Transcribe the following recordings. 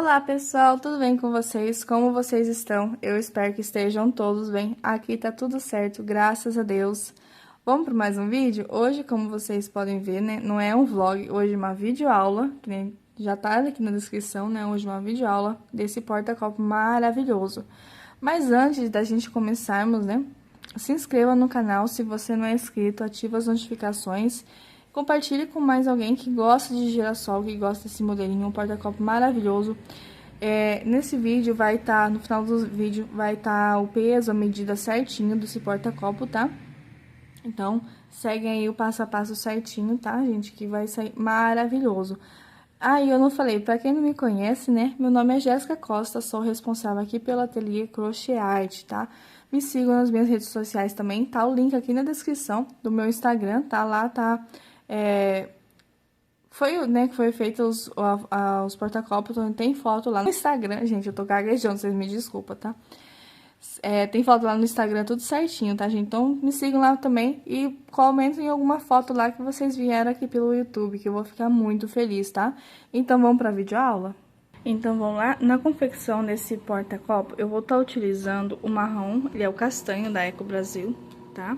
Olá pessoal, tudo bem com vocês? Como vocês estão? Eu espero que estejam todos bem. Aqui tá tudo certo, graças a Deus. Vamos para mais um vídeo? Hoje, como vocês podem ver, né, não é um vlog, hoje é uma videoaula, que nem já tá aqui na descrição, né, hoje é uma videoaula desse porta-copo maravilhoso. Mas antes da gente começarmos, né, se inscreva no canal se você não é inscrito, ative as notificações. Compartilhe com mais alguém que gosta de girassol, que gosta desse modelinho, um porta-copo maravilhoso. Nesse vídeo vai estar, no final do vídeo, vai estar o peso, a medida certinho desse porta-copo, tá? Então, seguem aí o passo a passo certinho, tá, gente? Que vai sair maravilhoso. E eu não falei, pra quem não me conhece, né? Meu nome é Jéssica Costa, sou responsável aqui pelo ateliê Crochê Art, tá? Me sigam nas minhas redes sociais também, tá? O link aqui na descrição do meu Instagram, tá? Lá tá... Foi, né, que foi feito os porta-copos, então tem foto lá no Instagram, gente, eu tô gaguejando, vocês me desculpam, tá? Tem foto lá no Instagram, tudo certinho, tá, gente? Então, me sigam lá também e comentem alguma foto lá que vocês vieram aqui pelo YouTube, que eu vou ficar muito feliz, tá? Então, vamos pra videoaula? Então, vamos lá. Na confecção desse porta-copo, eu vou estar utilizando o marrom, ele é o castanho da Eco Brasil, tá?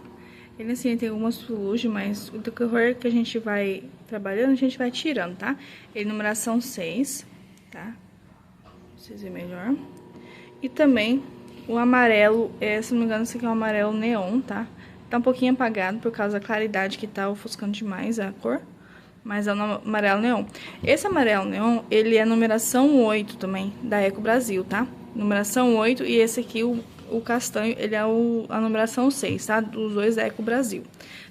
Ele, assim, tem algumas fuligem, mas o decorrer que a gente vai trabalhando, a gente vai tirando, tá? Ele numeração 6, tá? Pra vocês verem melhor. E também o amarelo, se não me engano, esse aqui é um amarelo neon, tá? Tá um pouquinho apagado por causa da claridade que tá ofuscando demais a cor. Mas é o amarelo neon. Esse amarelo neon, ele é numeração 8 também, da Eco Brasil, tá? Numeração 8 e esse aqui, o castanho, ele é a numeração 6, tá? Dos dois da Eco Brasil,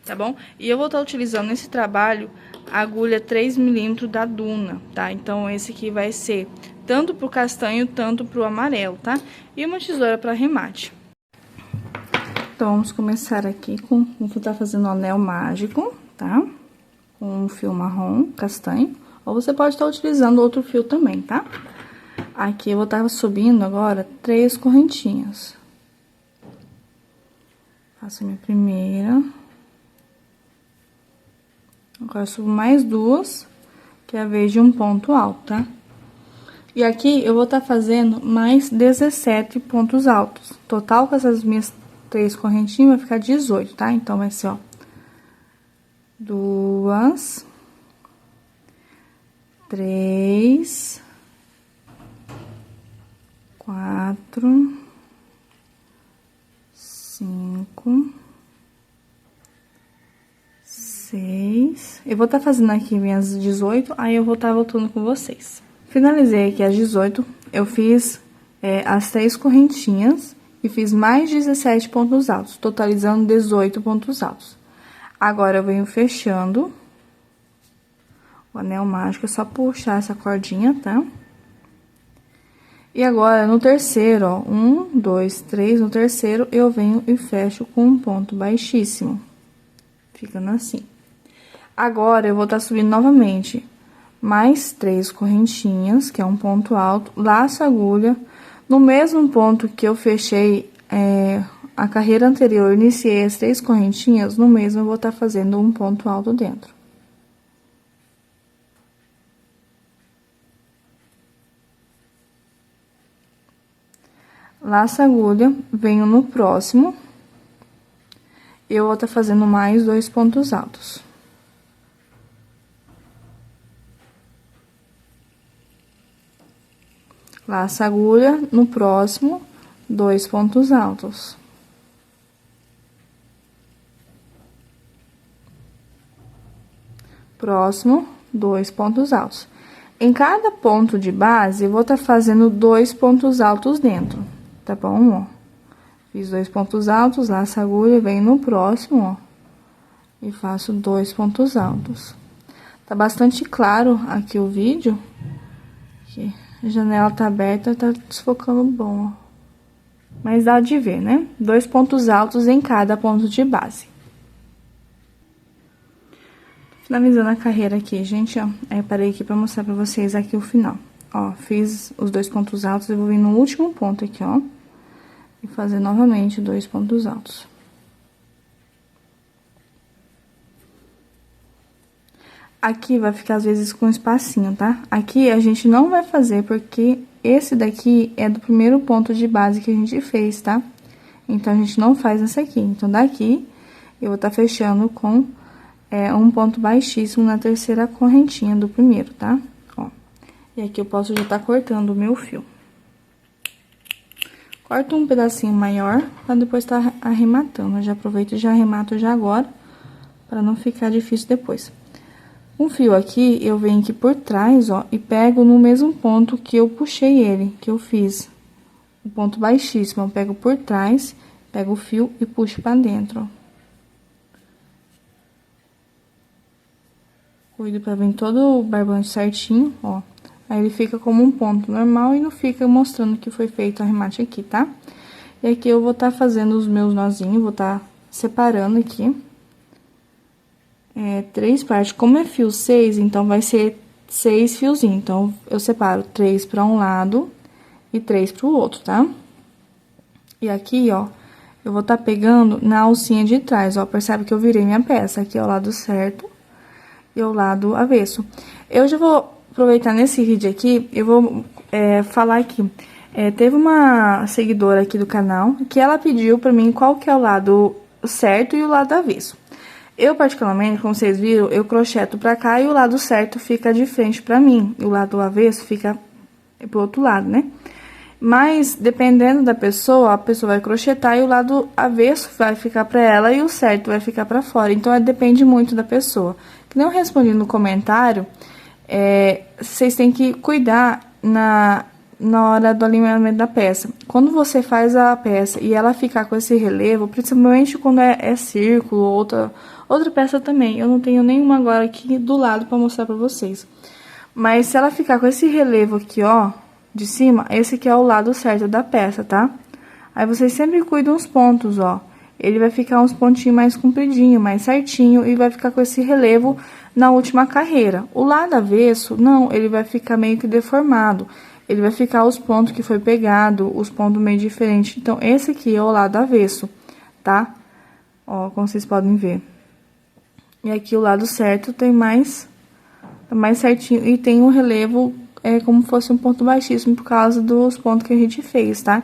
tá bom? E eu vou estar utilizando nesse trabalho a agulha 3mm da Duna, tá? Então, esse aqui vai ser tanto pro castanho, tanto pro amarelo, tá? E uma tesoura para remate. Então, vamos começar aqui com... Vou estar fazendo um anel mágico, tá? Com um fio marrom, castanho, ou você pode estar utilizando outro fio também, tá? Aqui eu vou estar subindo agora 3 correntinhas. Faço a minha primeira. Agora eu subo mais 2, que é a vez de um ponto alto, tá? E aqui eu vou estar fazendo mais 17 pontos altos. Total com essas minhas 3 correntinhas vai ficar 18, tá? Então, vai ser, ó, 2, 3, 4, 5, 6. Eu vou estar fazendo aqui minhas 18, aí eu vou estar voltando com vocês. Finalizei aqui as 18, eu fiz as 3 correntinhas e fiz mais 17 pontos altos, totalizando 18 pontos altos. Agora, eu venho fechando o anel mágico, é só puxar essa cordinha, tá? E agora, no terceiro, ó, 1, 2, 3, no terceiro, eu venho e fecho com um ponto baixíssimo. Ficando assim. Agora, eu vou estar subindo novamente mais 3 correntinhas, que é um ponto alto, laço a agulha, no mesmo ponto que eu fechei a carreira anterior, iniciei as 3 correntinhas, no mesmo eu vou estar fazendo um ponto alto dentro. Laço a agulha, venho no próximo, eu vou estar fazendo mais 2 pontos altos. Laço a agulha, no próximo, 2 pontos altos. Próximo, 2 pontos altos. Em cada ponto de base, eu vou estar fazendo 2 pontos altos dentro, tá bom, ó? Fiz 2 pontos altos, laço a agulha, venho no próximo, ó, e faço 2 pontos altos. Tá bastante claro aqui o vídeo, que a janela tá aberta, tá desfocando bom, ó. Mas dá de ver, né? 2 pontos altos em cada ponto de base. Finalizando a carreira aqui, gente, ó, aí eu parei aqui pra mostrar pra vocês aqui o final. Ó, fiz os 2 pontos altos, eu vou vir no último ponto aqui, ó, e fazer novamente 2 pontos altos. Aqui vai ficar, às vezes, com um espacinho, tá? Aqui a gente não vai fazer, porque esse daqui é do primeiro ponto de base que a gente fez, tá? Então, a gente não faz essa aqui. Então, daqui, eu vou tá fechando com um ponto baixíssimo na terceira correntinha do primeiro, tá? Ó. E aqui eu posso já tá cortando o meu fio. Corto um pedacinho maior, pra depois tá arrematando. Eu já aproveito e já arremato já agora, pra não ficar difícil depois. Um fio aqui, eu venho aqui por trás, ó, e pego no mesmo ponto que eu puxei ele, que eu fiz. O ponto baixíssimo, eu pego por trás, pego o fio e puxo pra dentro, ó. Cuido pra vir todo o barbante certinho, ó. Aí, ele fica como um ponto normal e não fica mostrando que foi feito o arremate aqui, tá? E aqui eu vou tá fazendo os meus nozinhos, vou tá separando aqui. 3 partes. Como é fio 6, então vai ser 6 fiozinhos. Então, eu separo 3 para um lado e 3 para o outro, tá? E aqui, ó, eu vou tá pegando na alcinha de trás, ó. Percebe que eu virei minha peça. Aqui é o lado certo e o lado avesso. Eu já vou aproveitar nesse vídeo aqui, eu vou falar aqui. Teve uma seguidora aqui do canal que ela pediu pra mim qual que é o lado certo e o lado avesso. Eu, particularmente, como vocês viram, eu crocheto pra cá e o lado certo fica de frente pra mim. E o lado avesso fica pro outro lado, né? Mas, dependendo da pessoa, a pessoa vai crochetar e o lado avesso vai ficar pra ela e o certo vai ficar pra fora. Então, depende muito da pessoa. Que nem eu respondi no comentário, vocês têm que cuidar na hora do alinhamento da peça. Quando você faz a peça e ela ficar com esse relevo, principalmente quando é círculo, outra peça também. Eu não tenho nenhuma agora aqui do lado pra mostrar pra vocês. Mas se ela ficar com esse relevo aqui, ó, de cima, esse aqui é o lado certo da peça, tá? Aí, vocês sempre cuidam os pontos, ó. Ele vai ficar uns pontinhos mais compridinho, mais certinho, e vai ficar com esse relevo na última carreira. O lado avesso, não, ele vai ficar meio que deformado. Ele vai ficar os pontos que foi pegado, os pontos meio diferentes. Então, esse aqui é o lado avesso, tá? Ó, como vocês podem ver. E aqui o lado certo tem mais certinho, e tem um relevo como se fosse um ponto baixíssimo por causa dos pontos que a gente fez, tá?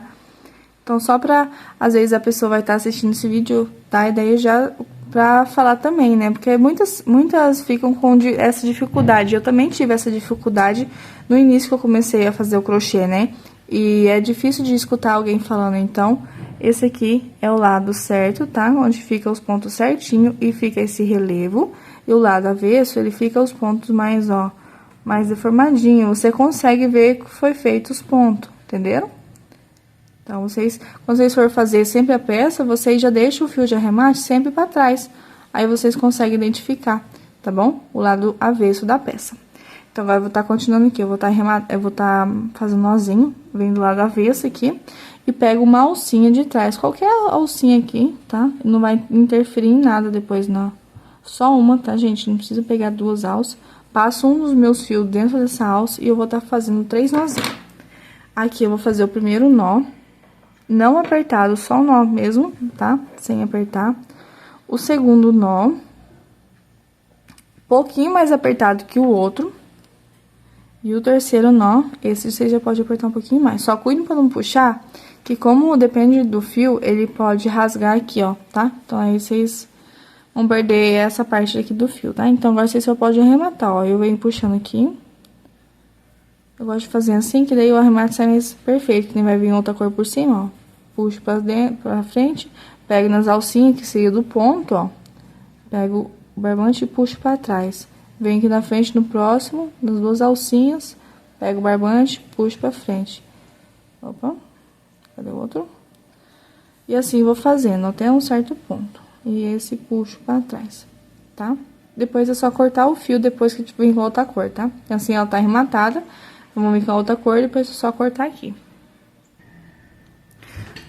Então, só pra, às vezes, a pessoa vai estar assistindo esse vídeo, tá? E daí já pra falar também, né? Porque muitas ficam com essa dificuldade. Eu também tive essa dificuldade no início que eu comecei a fazer o crochê, né? E é difícil de escutar alguém falando, então, esse aqui é o lado certo, tá? Onde fica os pontos certinho e fica esse relevo. E o lado avesso, ele fica os pontos mais, ó, mais deformadinho. Você consegue ver que foi feito os pontos, entenderam? Então, quando vocês for fazer sempre a peça, vocês já deixam o fio de arremate sempre pra trás. Aí, vocês conseguem identificar, tá bom? O lado avesso da peça. Então, agora eu vou estar continuando aqui. Eu vou estar fazendo nozinho, vem do lado avesso aqui. E pego uma alcinha de trás, qualquer alcinha aqui, tá? Não vai interferir em nada depois, não. Só uma, tá, gente? Não precisa pegar 2 alças. Passo um dos meus fios dentro dessa alça e eu vou estar fazendo 3 nozinhos. Aqui eu vou fazer o primeiro nó, não apertado, só o nó mesmo, tá? Sem apertar. O segundo nó, pouquinho mais apertado que o outro. E o terceiro nó, esse você já pode apertar um pouquinho mais. Só cuide pra não puxar, que como depende do fio, ele pode rasgar aqui, ó, tá? Então, aí vocês vão perder essa parte aqui do fio, tá? Então, agora vocês só podem arrematar, ó. Eu venho puxando aqui. Eu gosto de fazer assim, que daí o arremate sai mais perfeito, que nem vai vir outra cor por cima, ó. Puxo pra dentro, pra frente, pego nas alcinhas, que seria do ponto, ó. Pego o barbante e puxo pra trás. Venho aqui na frente, no próximo, nas 2 alcinhas, pego o barbante, puxo pra frente. Opa, cadê o outro? E assim vou fazendo até um certo ponto. E esse puxo pra trás, tá? Depois é só cortar o fio depois que vem com outra cor, tá? Assim ela tá arrematada, vamos vir com a outra cor, depois é só cortar aqui.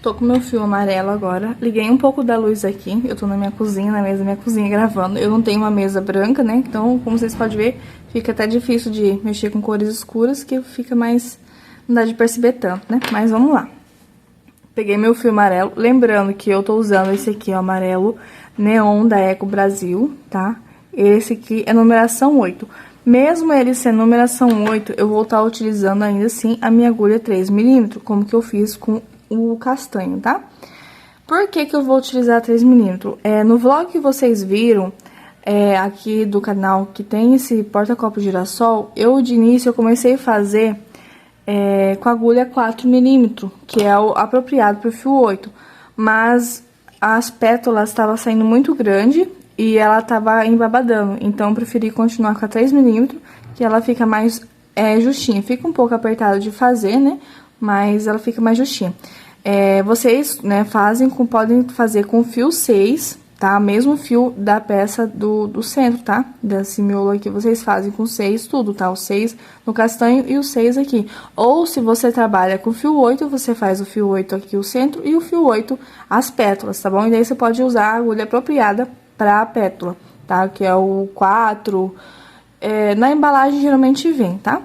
Tô com meu fio amarelo agora, liguei um pouco da luz aqui, eu tô na minha cozinha, na mesa da minha cozinha gravando. Eu não tenho uma mesa branca, né, então, como vocês podem ver, fica até difícil de mexer com cores escuras, que fica mais, não dá de perceber tanto, né, mas vamos lá. Peguei meu fio amarelo, lembrando que eu tô usando esse aqui, ó, amarelo neon da Eco Brasil, tá? Esse aqui é numeração 8. Mesmo ele sendo numeração 8, eu vou estar utilizando ainda assim a minha agulha 3 milímetros, como que eu fiz com o castanho, tá? Por que que eu vou utilizar 3 milímetros? No vlog que vocês viram, aqui do canal, que tem esse porta-copo girassol, de início eu comecei a fazer com agulha 4 milímetros, que é o apropriado para o fio 8. Mas as pétalas estavam saindo muito grande e ela tava embabadando, então eu preferi continuar com a 3 milímetros, que ela fica mais justinha. Fica um pouco apertada de fazer, né? Mas ela fica mais justinha. Vocês, né, podem fazer com fio 6, tá? Mesmo fio da peça do centro, tá? Desse miolo aqui, vocês fazem com 6 tudo, tá? O 6 no castanho e o 6 aqui. Ou, se você trabalha com fio 8, você faz o fio 8 aqui, o centro, e o fio 8 as pétalas, tá bom? E daí você pode usar a agulha apropriada pra pétala, tá? Que é o 4. Na embalagem, geralmente vem, tá?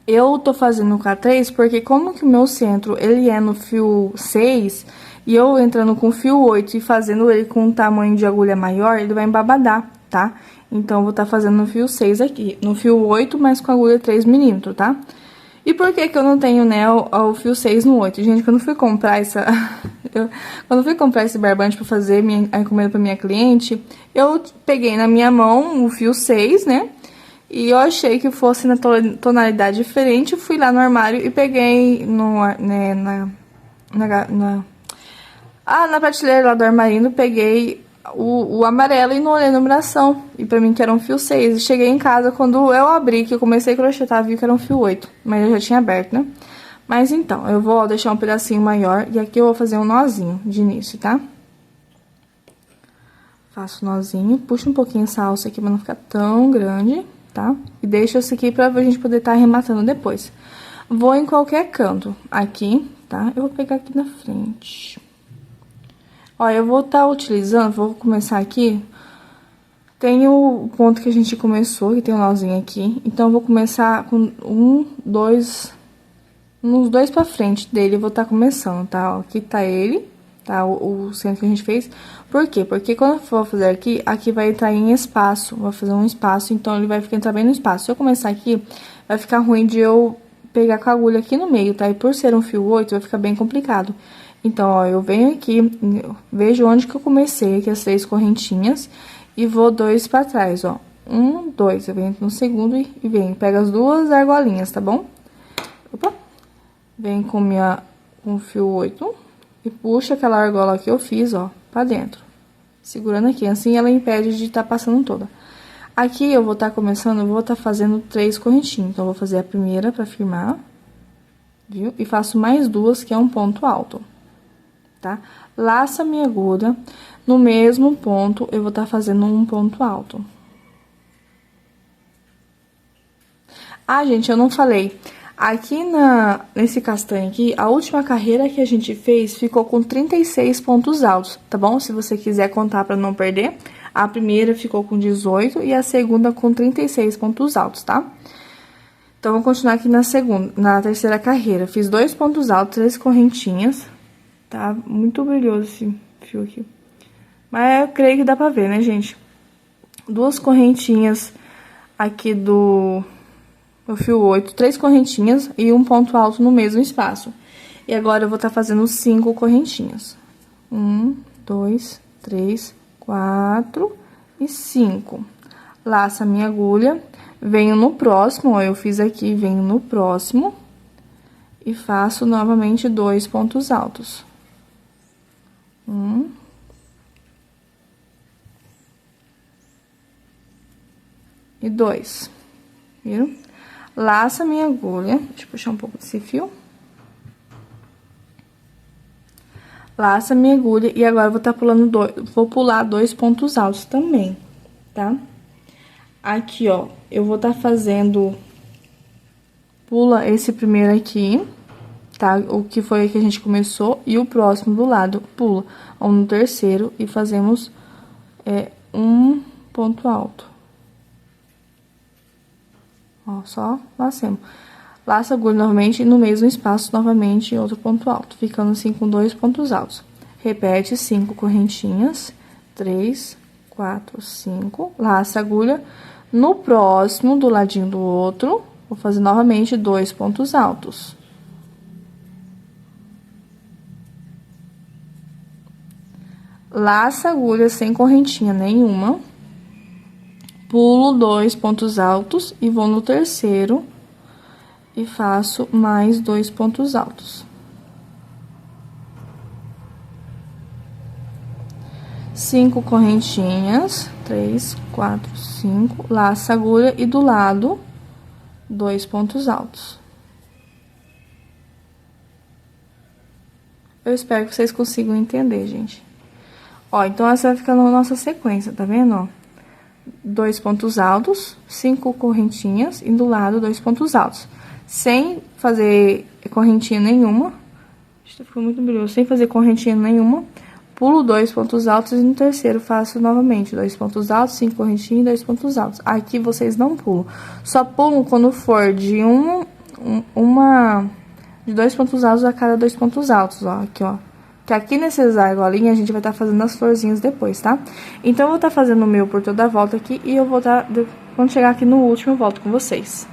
Eu tô fazendo o K3 porque como que o meu centro, ele é no fio 6, e eu entrando com fio 8 e fazendo ele com um tamanho de agulha maior, ele vai embabadar, tá? Então, eu vou estar fazendo no fio 6 aqui, no fio 8, mas com agulha 3 milímetros, tá? E por que que eu não tenho, né, o fio 6 no 8? Gente, quando eu fui comprar quando eu fui comprar esse barbante pra fazer a encomenda pra minha cliente, eu peguei na minha mão o fio 6, né? E eu achei que fosse na tonalidade diferente, fui lá no armário e peguei na prateleira lá do armarinho, peguei o amarelo e não olhei a numeração. E pra mim que era um fio 6. E cheguei em casa, quando eu abri, que eu comecei a crochetar, vi que era um fio 8. Mas eu já tinha aberto, né? Mas então, eu vou deixar um pedacinho maior e aqui eu vou fazer um nozinho de início, tá? Faço o nozinho, puxo um pouquinho essa alça aqui pra não ficar tão grande, tá? E deixo isso aqui pra gente poder estar arrematando depois. Vou em qualquer canto aqui, tá? Eu vou pegar aqui na frente. Ó, eu vou estar utilizando, vou começar aqui. Tem o ponto que a gente começou, que tem um nozinho aqui. Então, eu vou começar com uns dois pra frente dele, eu vou estar começando, tá? Ó, aqui tá ele, tá? O centro que a gente fez. Por quê? Porque quando eu for fazer aqui vai entrar em espaço. Vou fazer um espaço, então ele vai entrar bem no espaço. Se eu começar aqui, vai ficar ruim de eu pegar com a agulha aqui no meio, tá? E por ser um fio 8, vai ficar bem complicado. Então, ó, eu venho aqui, vejo onde que eu comecei aqui as 3 correntinhas e vou 2 pra trás, ó. 1, 2, eu venho no segundo e venho, pego as 2 argolinhas, tá bom? Opa! Venho com o fio 8 e puxo aquela argola que eu fiz, ó, pra dentro. Segurando aqui, assim ela impede de estar passando toda. Aqui eu vou estar começando, eu vou estar fazendo 3 correntinhas. Então, eu vou fazer a primeira pra firmar, viu? E faço mais 2, que é um ponto alto. Tá? Laço a minha agulha, no mesmo ponto, eu vou estar fazendo um ponto alto. Ah, gente, eu não falei. Aqui nesse castanho aqui, a última carreira que a gente fez ficou com 36 pontos altos, tá bom? Se você quiser contar pra não perder, a primeira ficou com 18 e a segunda com 36 pontos altos, tá? Então, vou continuar aqui na terceira carreira. Fiz 2 pontos altos, 3 correntinhas. Tá muito brilhoso esse fio aqui. Mas eu creio que dá pra ver, né, gente? 2 correntinhas aqui do fio 8, 3 correntinhas e um ponto alto no mesmo espaço. E agora, eu vou estar fazendo 5 correntinhas. 1, 2, 3, 4 e 5. Laço a minha agulha, venho no próximo, ó, eu fiz aqui, venho no próximo. E faço novamente 2 pontos altos. 1. E 2. Viram? Laço a minha agulha. Deixa eu puxar um pouco desse fio. Laço a minha agulha e agora eu vou estar pulando vou pular 2 pontos altos também, tá? Aqui, ó, eu vou estar fazendo, pula esse primeiro aqui, tá? O que foi que a gente começou, e o próximo do lado, pula no terceiro e fazemos um ponto alto. Ó, só lacemos. Laço a agulha novamente e no mesmo espaço, novamente, outro ponto alto, ficando assim com 2 pontos altos. Repete 5 correntinhas, 3, 4, 5, laça a agulha. No próximo, do ladinho do outro, vou fazer novamente 2 pontos altos. Laça a agulha sem correntinha nenhuma. Pulo 2 pontos altos e vou no terceiro e faço mais 2 pontos altos. 5 correntinhas, 3, 4, 5, laça a agulha e do lado, 2 pontos altos. Eu espero que vocês consigam entender, gente. Ó, então essa vai ficar na nossa sequência, tá vendo, ó? 2 pontos altos, 5 correntinhas e do lado 2 pontos altos. Sem fazer correntinha nenhuma, ficou muito brilhoso, sem fazer correntinha nenhuma. Pulo 2 pontos altos e no terceiro faço novamente 2 pontos altos, 5 correntinhas e 2 pontos altos. Aqui vocês não pulam, só pulam quando for de de 2 pontos altos a cada 2 pontos altos, ó, aqui, ó. Que aqui nesses argolinhas a gente vai estar fazendo as florzinhas depois, tá? Então, eu vou estar fazendo o meu por toda a volta aqui e eu vou estar, quando chegar aqui no último, eu volto com vocês.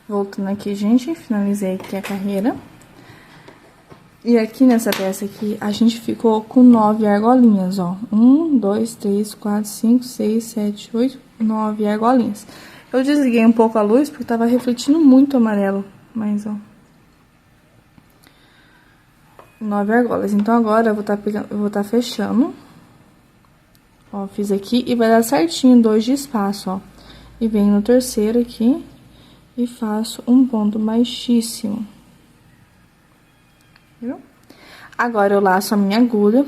Voltando aqui, gente, finalizei aqui a carreira. E aqui nessa peça aqui, a gente ficou com 9 argolinhas, ó. 1, 2, 3, 4, 5, 6, 7, 8, 9 argolinhas. Eu desliguei um pouco a luz porque tava refletindo muito amarelo, mas, ó. 9 argolas. Então, agora eu vou estar fechando. Ó, fiz aqui e vai dar certinho 2 de espaço, ó. E venho no terceiro aqui e faço um ponto baixíssimo. Viu? Agora, eu laço a minha agulha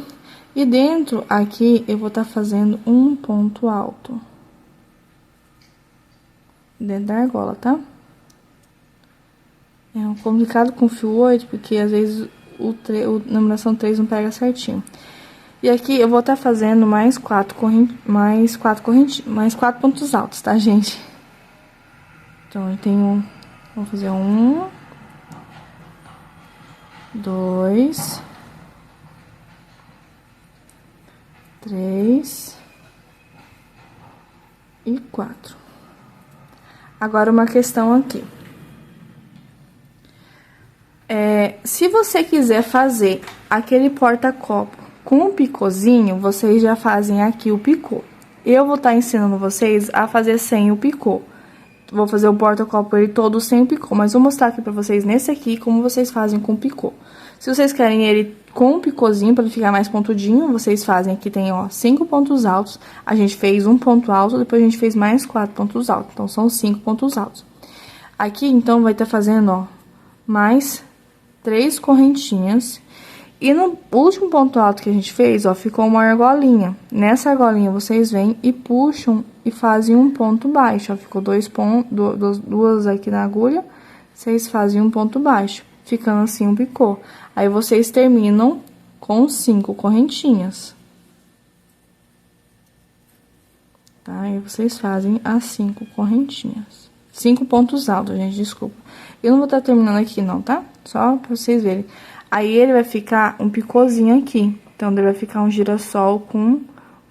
e dentro aqui eu vou estar fazendo um ponto alto. Dentro da argola, tá? É complicado com fio 8, porque às vezes o numeração 3 não pega certinho. E aqui eu vou estar fazendo mais 4 pontos altos, tá, gente? Então, eu tenho... Vou fazer 1, 2, 3 e 4. Agora, uma questão aqui. Se você quiser fazer aquele porta-copo com o picôzinho, vocês já fazem aqui o picô. Eu vou estar ensinando vocês a fazer sem o picô. Vou fazer o porta-copo ele todo sem o picô, mas vou mostrar aqui pra vocês nesse aqui como vocês fazem com o picô. Se vocês querem ele com o picôzinho, pra ele ficar mais pontudinho, vocês fazem aqui, tem, ó, 5 pontos altos. A gente fez um ponto alto, depois a gente fez mais 4 pontos altos. Então, são 5 pontos altos. Aqui, então, vai estar fazendo, ó, mais 3 correntinhas. E no último ponto alto que a gente fez, ó, ficou uma argolinha. Nessa argolinha, vocês vêm e puxam e fazem um ponto baixo, ó. Ficou duas aqui na agulha, vocês fazem um ponto baixo, ficando assim um picô. Aí, vocês terminam com 5 correntinhas. Tá? Aí, vocês fazem as 5 correntinhas. 5 pontos altos, gente, desculpa. Eu não vou estar terminando aqui, não, tá? Só pra vocês verem. Aí, ele vai ficar um picôzinho aqui. Então, ele vai ficar um girassol com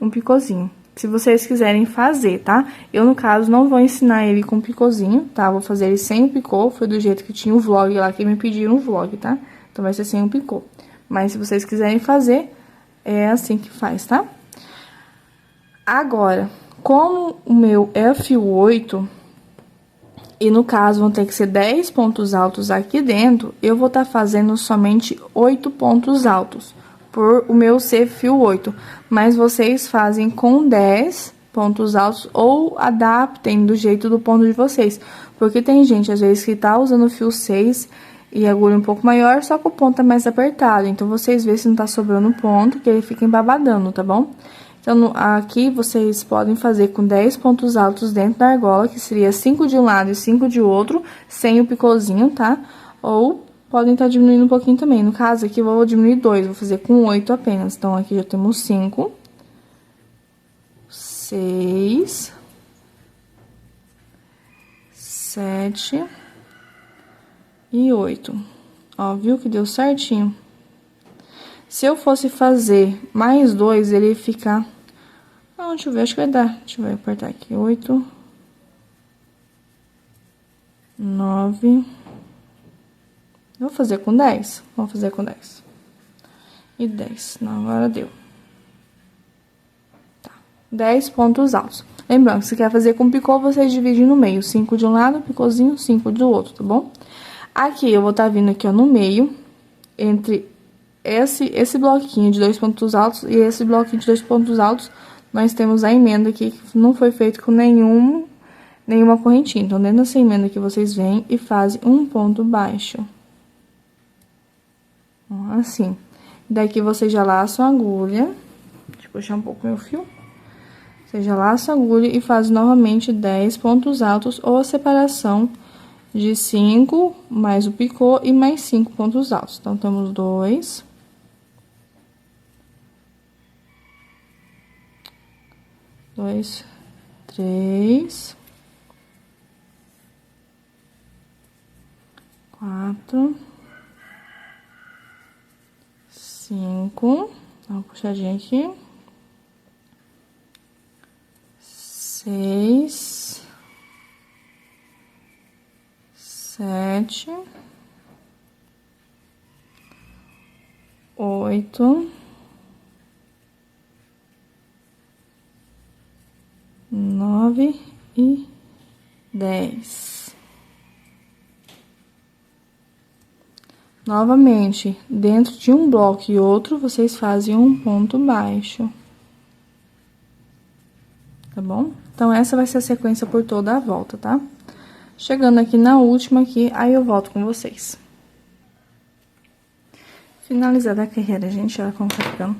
um picôzinho. Se vocês quiserem fazer, tá? Eu, no caso, não vou ensinar ele com picôzinho, tá? Vou fazer ele sem o picô. Foi do jeito que tinha o vlog lá, que me pediram o vlog, tá? Então, vai ser sem o picô. Mas, se vocês quiserem fazer, é assim que faz, tá? Agora, como o meu é fio 8... E, no caso, vão ter que ser 10 pontos altos aqui dentro, eu vou estar fazendo somente 8 pontos altos, por o meu ser fio 8. Mas vocês fazem com 10 pontos altos ou adaptem do jeito do ponto de vocês. Porque tem gente, às vezes, que tá usando fio 6 e agulha um pouco maior, só que o ponto é mais apertado. Então, vocês vê se não tá sobrando ponto, que ele fica embabadando, tá bom? Então, aqui, vocês podem fazer com 10 pontos altos dentro da argola, que seria 5 de um lado e 5 de outro, sem o picôzinho, tá? Ou podem estar diminuindo um pouquinho também. No caso, aqui, eu vou diminuir 2, vou fazer com 8 apenas. Então, aqui já temos 5, 6, 7 e 8. Ó, viu que deu certinho? Se eu fosse fazer mais 2, ele ia ficar... Não, deixa eu ver, acho que vai dar. Deixa eu ver, apertar aqui. 8, 9... Vou fazer com 10. Vamos fazer com 10. E 10. Não, agora deu. Tá. 10 pontos altos. Lembrando, se quer fazer com picô, vocês dividem no meio. 5 de um lado, picôzinho, 5 do outro, tá bom? Aqui, eu vou estar vindo aqui, ó, no meio, entre esse bloquinho de 2 pontos altos e esse bloquinho de 2 pontos altos, nós temos a emenda aqui, que não foi feito com nenhuma correntinha. Então, dentro dessa emenda aqui, vocês vêm e fazem um ponto baixo. Assim. Daqui, você já laça a agulha. Deixa eu puxar um pouco meu fio. Você já laça a agulha e faz novamente 10 pontos altos ou a separação de 5, mais o picô e mais 5 pontos altos. Então, temos 2. 2, 3, 4, 5, dá uma puxadinha aqui, 6, 7, 8, 9 e 10. Novamente, dentro de um bloco e outro, vocês fazem um ponto baixo. Tá bom? Então, essa vai ser a sequência por toda a volta, tá? Chegando aqui na última aqui, aí eu volto com vocês. Finalizada a carreira, gente, olha como tá ficando.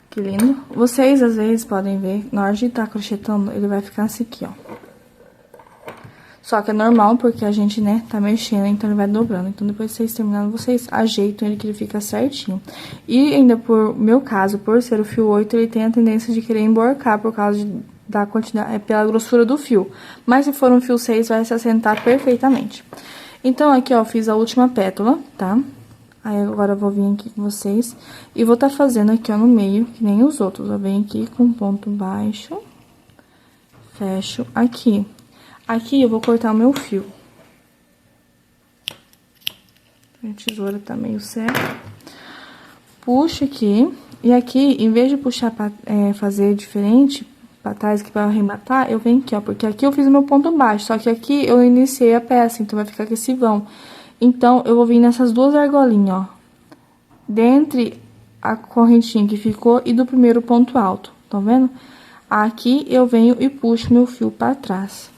Que lindo. Vocês, às vezes, podem ver, na hora de estar crochetando, ele vai ficar assim aqui, ó. Só que é normal, porque a gente, né, tá mexendo, então ele vai dobrando. Então, depois de vocês terminarem, vocês ajeitam ele que ele fica certinho. E ainda por meu caso, por ser o fio 8, ele tem a tendência de querer emborcar por causa da quantidade, pela grossura do fio. Mas se for um fio 6, vai se assentar perfeitamente. Então, aqui, ó, fiz a última pétala, tá? Aí, agora eu vou vir aqui com vocês e vou tá fazendo aqui, ó, no meio, que nem os outros. Eu venho aqui com ponto baixo, fecho aqui. Aqui, eu vou cortar o meu fio. A tesoura tá meio seca. Puxo aqui. E aqui, em vez de puxar pra fazer diferente, pra trás aqui pra arrematar, eu venho aqui, ó. Porque aqui eu fiz o meu ponto baixo, só que aqui eu iniciei a peça, então vai ficar com esse vão. Então, eu vou vir nessas duas argolinhas, ó. Dentre a correntinha que ficou e do primeiro ponto alto, tá vendo? Aqui, eu venho e puxo meu fio pra trás.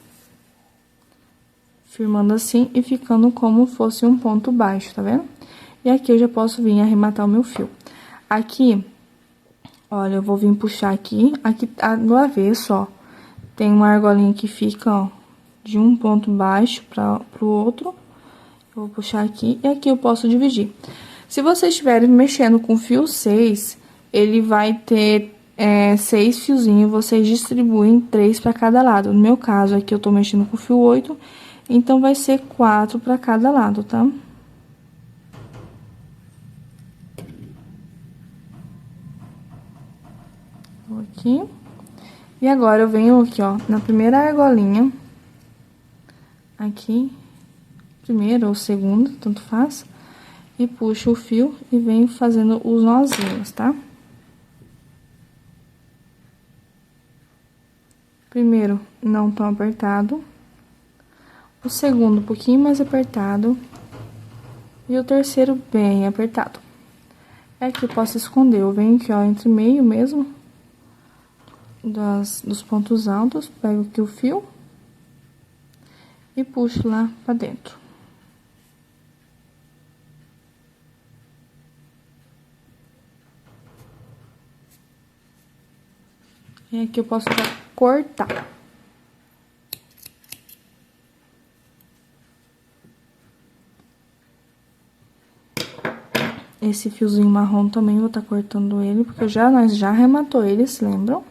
Firmando assim e ficando como fosse um ponto baixo, tá vendo? E aqui eu já posso vir arrematar o meu fio. Aqui, olha, eu vou vir puxar aqui, no avesso, ó, tem uma argolinha que fica, ó, de um ponto baixo pro outro. Eu vou puxar aqui e aqui eu posso dividir. Se vocês estiverem mexendo com fio 6, ele vai ter 6 fiozinhos, vocês distribuem 3 para cada lado. No meu caso, aqui eu tô mexendo com fio 8, então, vai ser 4 para cada lado, tá? Vou aqui. E agora, eu venho aqui, ó, na primeira argolinha. Aqui. Primeira ou segunda, tanto faz. E puxo o fio e venho fazendo os nozinhos, tá? Primeiro, não tão apertado. O segundo, um pouquinho mais apertado. E o terceiro, bem apertado. É que eu posso esconder. Eu venho aqui, ó, entre meio mesmo. Dos pontos altos. Pego aqui o fio. E puxo lá pra dentro. E aqui eu posso já cortar. Esse fiozinho marrom também vou tá cortando ele, porque nós já arrematou ele, se lembram?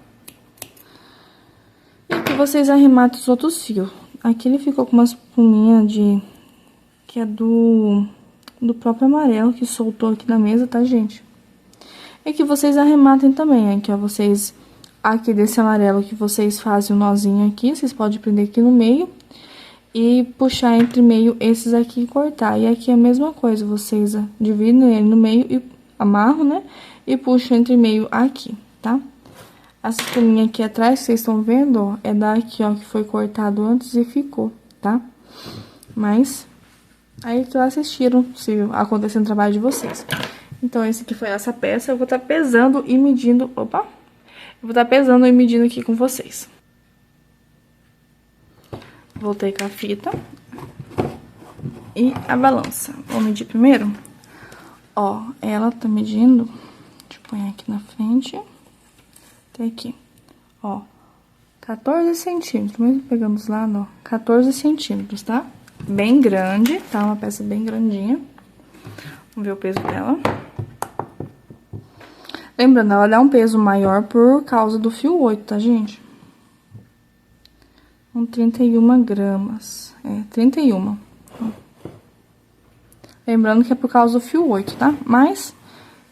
E aqui vocês arrematam os outros fios. Aqui ele ficou com uma espuminha que é do próprio amarelo, que soltou aqui na mesa, tá, gente? E que vocês arrematem também, aqui, ó, vocês... Aqui desse amarelo que vocês fazem um nozinho aqui, vocês podem prender aqui no meio e puxar entre meio esses aqui e cortar. E aqui é a mesma coisa, vocês dividem ele no meio e amarram, né? E puxam entre meio aqui, tá? Essa linha aqui atrás, que vocês estão vendo, ó, é daqui, ó, que foi cortado antes e ficou, tá? Mas, aí vocês assistiram se aconteceu no trabalho de vocês. Então, esse aqui foi essa peça, eu vou estar pesando e medindo, opa! Eu vou estar pesando e medindo aqui com vocês. Voltei com a fita e a balança. Vou medir primeiro. Ó, ela tá medindo, deixa eu pôr aqui na frente, até aqui, ó, 14 centímetros, mesmo pegando os lados, ó, 14 centímetros, tá? Bem grande, tá? Uma peça bem grandinha. Vamos ver o peso dela. Lembrando, ela dá um peso maior por causa do fio 8, tá, gente? 31 gramas. É, 31. Lembrando que é por causa do fio 8, tá? Mas,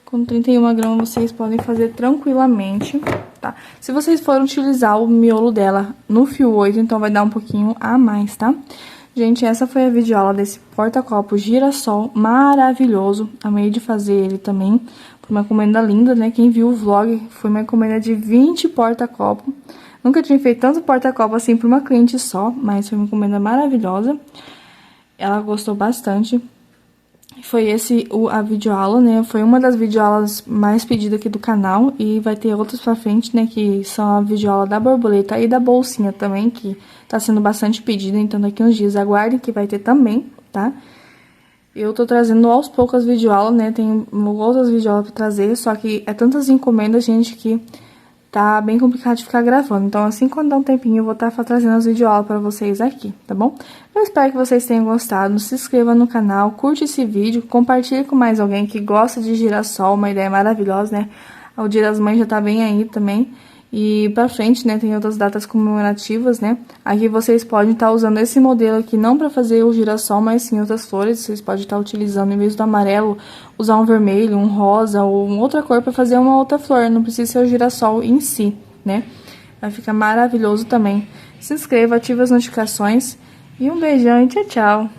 com 31 gramas, vocês podem fazer tranquilamente, tá? Se vocês forem utilizar o miolo dela no fio 8, então vai dar um pouquinho a mais, tá? Gente, essa foi a videoaula desse porta-copo girassol maravilhoso. Amei de fazer ele também. Foi uma encomenda linda, né? Quem viu o vlog, foi uma encomenda de 20 porta-copo. Nunca tinha feito tanto porta-copo assim pra uma cliente só, mas foi uma encomenda maravilhosa. Ela gostou bastante. Foi a videoaula, né? Foi uma das videoaulas mais pedidas aqui do canal. E vai ter outras pra frente, né? Que são a videoaula da borboleta e da bolsinha também, que tá sendo bastante pedida. Então, daqui uns dias aguardem que vai ter também, tá? Eu tô trazendo aos poucos as videoaulas, né? Tem outras videoaulas pra trazer, só que é tantas encomendas, gente, que tá bem complicado de ficar gravando. Então, assim, quando dá um tempinho, eu vou estar trazendo as videoaulas pra vocês aqui, tá bom? Eu espero que vocês tenham gostado. Se inscreva no canal, curte esse vídeo, compartilhe com mais alguém que gosta de girassol, uma ideia maravilhosa, né? O Dia das Mães já tá bem aí também. E pra frente, né, tem outras datas comemorativas, né? Aqui vocês podem estar usando esse modelo aqui, não pra fazer o girassol, mas sim outras flores. Vocês podem estar utilizando, em vez do amarelo, usar um vermelho, um rosa ou uma outra cor pra fazer uma outra flor. Não precisa ser o girassol em si, né? Vai ficar maravilhoso também. Se inscreva, ative as notificações. E um beijão e tchau, tchau!